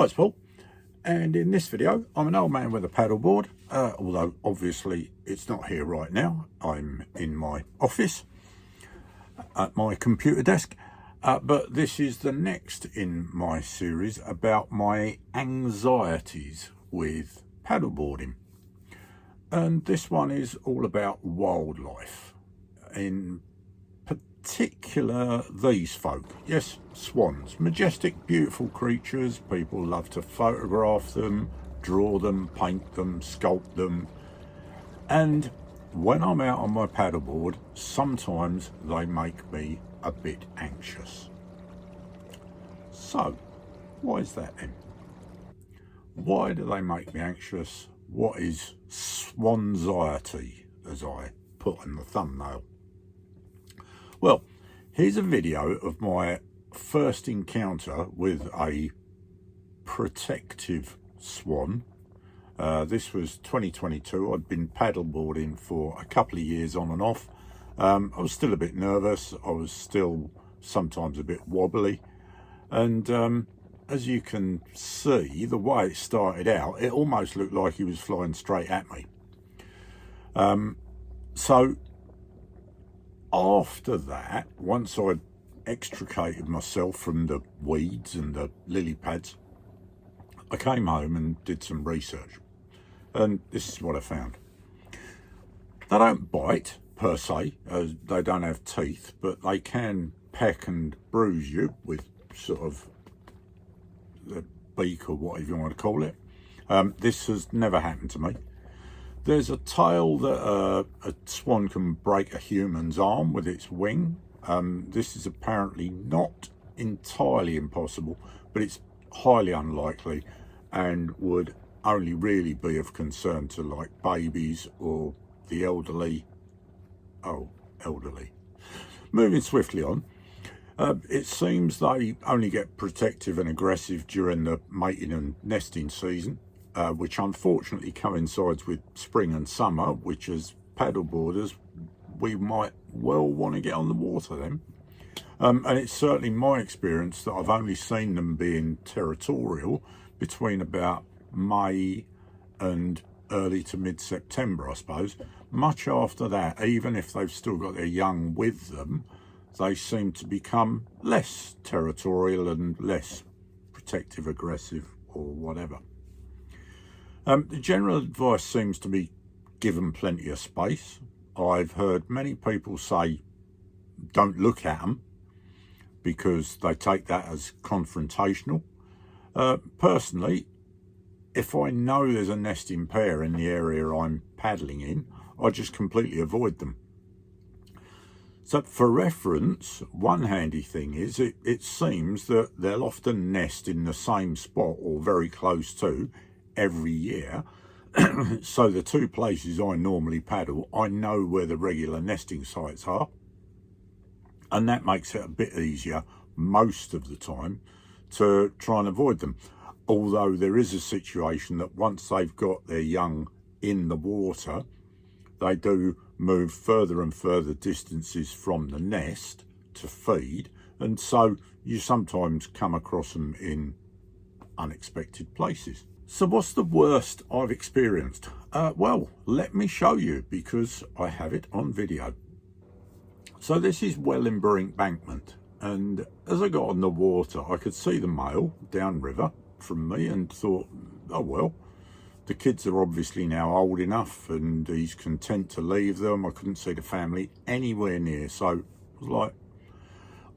Hi, it's Paul, and in this video I'm an old man with a paddleboard, although obviously it's not here right now. I'm in my office at my computer desk, but this is the next in my series about my anxieties with paddleboarding, and this one is all about wildlife, in particular these folk. Yes, swans, majestic, beautiful creatures. People love to photograph them, draw them, paint them, sculpt them, and when I'm out on my paddleboard, sometimes they make me a bit anxious. So why is that then? Why do they make me anxious? What is swanxiety, as I put in the thumbnail? Well, here's a video of my first encounter with a protective swan. This was 2022. I'd been paddleboarding for a couple of years on and off. I was still a bit nervous. I was still sometimes a bit wobbly. And as you can see, the way it started out, it almost looked like he was flying straight at me. So after that, once I'd extricated myself from the weeds and the lily pads, I came home and did some research, and this is what I found. They don't bite per se, as they don't have teeth, but they can peck and bruise you with sort of the beak or whatever you want to call it. This has never happened to me. There's a tale that a swan can break a human's arm with its wing. This is apparently not entirely impossible, but it's highly unlikely and would only really be of concern to like babies or the elderly. Oh, elderly. Moving swiftly on, it seems they only get protective and aggressive during the mating and nesting season, which unfortunately coincides with spring and summer, which as paddleboarders we might well want to get on the water then. And it's certainly my experience that I've only seen them being territorial between about May and early to mid-September, I suppose. Much after that, even if they've still got their young with them, they seem to become less territorial and less protective, aggressive, or whatever. The general advice seems to be given plenty of space. I've heard many people say don't look at them because they take that as confrontational. Personally, if I know there's a nesting pair in the area I'm paddling in, I just completely avoid them. So for reference, one handy thing is it seems that they'll often nest in the same spot or very close to every year. So the two places I normally paddle, I know where the regular nesting sites are, and that makes it a bit easier most of the time to try and avoid them. Although there is a situation that once they've got their young in the water, they do move further and further distances from the nest to feed, and so you sometimes come across them in unexpected places. So what's the worst I've experienced? Well, let me show you, because I have it on video. So this is Wellingborough Embankment, and as I got on the water, I could see the male downriver from me and thought, oh well, the kids are obviously now old enough and he's content to leave them. I couldn't see the family anywhere near, so I was like,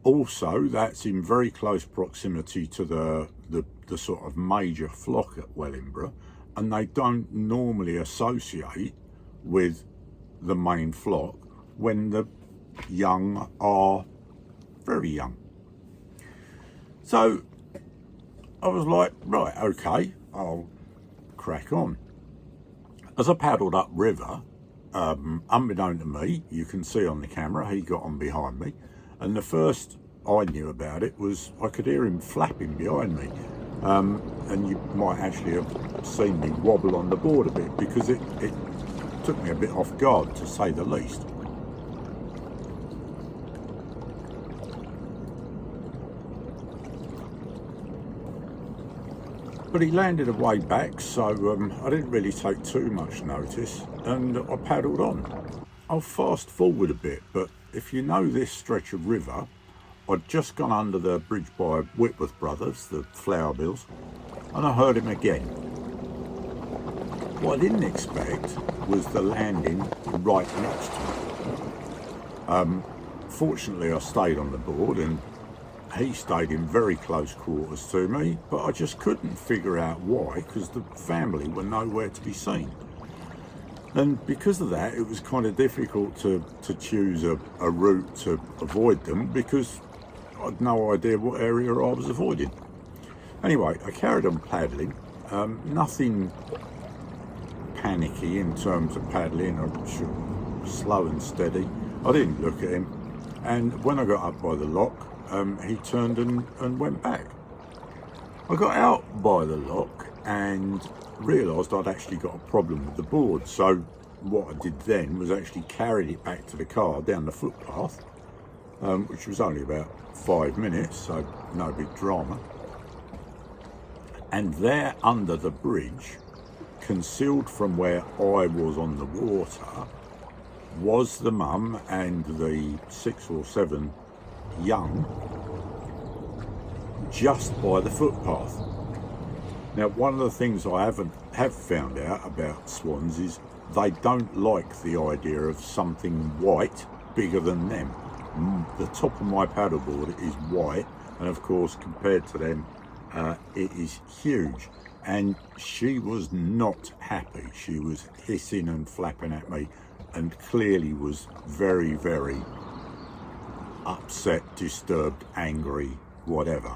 also that's in very close proximity to the sort of major flock at Wellingborough, and they don't normally associate with the main flock when the young are very young. So I was like, right, okay, I'll crack on. As I paddled upriver, unbeknown to me, you can see on the camera, he got on behind me, and the first I knew about it was I could hear him flapping behind me, and you might actually have seen me wobble on the board a bit because it took me a bit off guard, to say the least. But he landed a way back, so I didn't really take too much notice, and I paddled on. I'll fast forward a bit, but if you know this stretch of river, I'd just gone under the bridge by Whitworth Brothers, the Flower Bills, and I heard him again. What I didn't expect was the landing right next to me. Fortunately, I stayed on the board and he stayed in very close quarters to me, but I just couldn't figure out why, because the family were nowhere to be seen. And because of that, it was kind of difficult to choose a route to avoid them, because I'd no idea what area I was avoiding. Anyway, I carried on paddling. Nothing panicky in terms of paddling. I was slow and steady. I didn't look at him. And when I got up by the lock, he turned and went back. I got out by the lock and realised I'd actually got a problem with the board. So what I did then was actually carried it back to the car down the footpath, which was only about 5 minutes, so no big drama. And there under the bridge, concealed from where I was on the water, was the mum and the 6 or 7 young, just by the footpath. Now, one of the things I have found out about swans is they don't like the idea of something white bigger than them. The top of my paddleboard is white, and of course, compared to them, it is huge. And she was not happy. She was hissing and flapping at me, and clearly was very, very upset, disturbed, angry, whatever.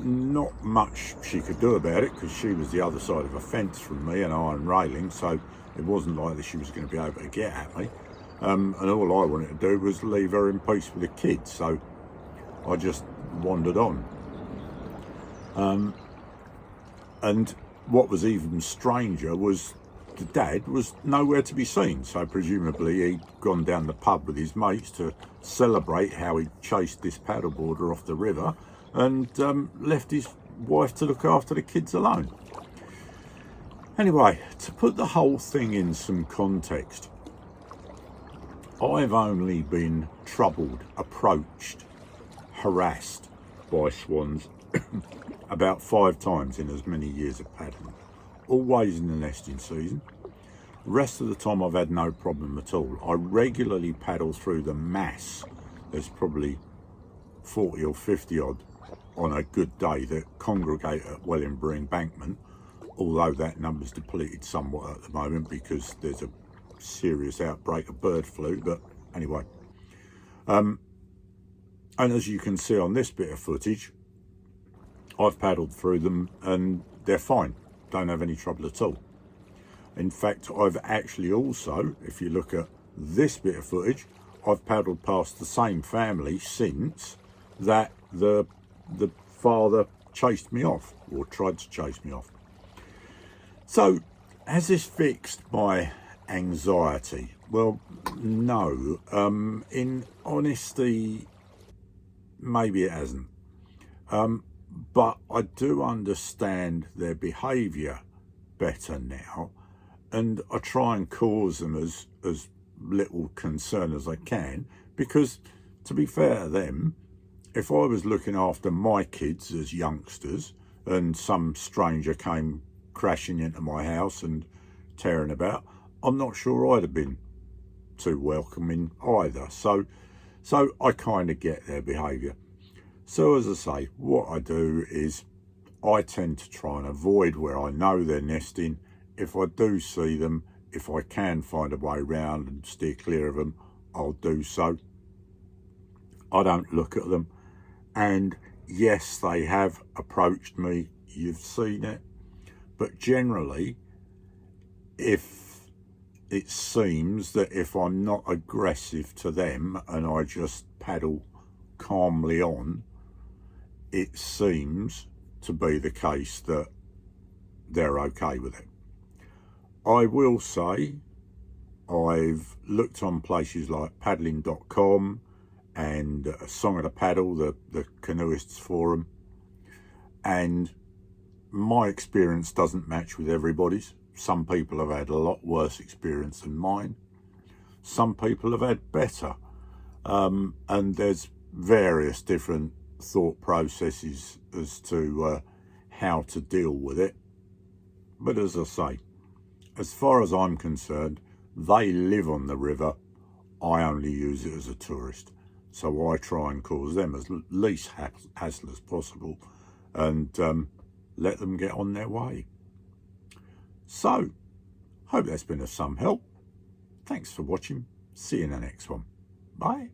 Not much she could do about it, because she was the other side of a fence from me, an iron railing, so it wasn't like that she was going to be able to get at me. And all I wanted to do was leave her in peace with the kids, so I just wandered on. And what was even stranger was the dad was nowhere to be seen, so presumably he'd gone down the pub with his mates to celebrate how he'd chased this paddleboarder off the river, and left his wife to look after the kids alone. Anyway, to put the whole thing in some context, I've only been troubled, approached, harassed by swans about 5 times in as many years of paddling, always in the nesting season. The rest of the time I've had no problem at all. I regularly paddle through the mass. There's probably 40 or 50 odd on a good day that congregate at Wellingborough Embankment, although that number's depleted somewhat at the moment because there's a serious outbreak of bird flu. But anyway, and as you can see on this bit of footage, I've paddled through them and they're fine, don't have any trouble at all. In fact, I've actually also, if you look at this bit of footage, I've paddled past the same family since that the father chased me off, or tried to chase me off. So, has this fixed my anxiety? Well, no. In honesty, maybe it hasn't. But I do understand their behaviour better now, and I try and cause them as little concern as I can, because to be fair to them, if I was looking after my kids as youngsters and some stranger came crashing into my house and tearing about, I'm not sure I'd have been too welcoming either. So I kind of get their behaviour. So as I say, what I do is I tend to try and avoid where I know they're nesting. If I do see them, if I can find a way round and steer clear of them, I'll do so. I don't look at them. And yes, they have approached me, you've seen it. But generally, if it seems that if I'm not aggressive to them and I just paddle calmly on, it seems to be the case that they're okay with it. I will say I've looked on places like paddling.com and Song of the Paddle, the canoeists forum, and my experience doesn't match with everybody's. Some people have had a lot worse experience than mine. Some people have had better. And there's various different thought processes as to how to deal with it. But as I say, as far as I'm concerned, they live on the river. I only use it as a tourist. So I try and cause them as least hassle as possible and let them get on their way. So, hope that's been of some help. Thanks for watching. See you in the next one. Bye.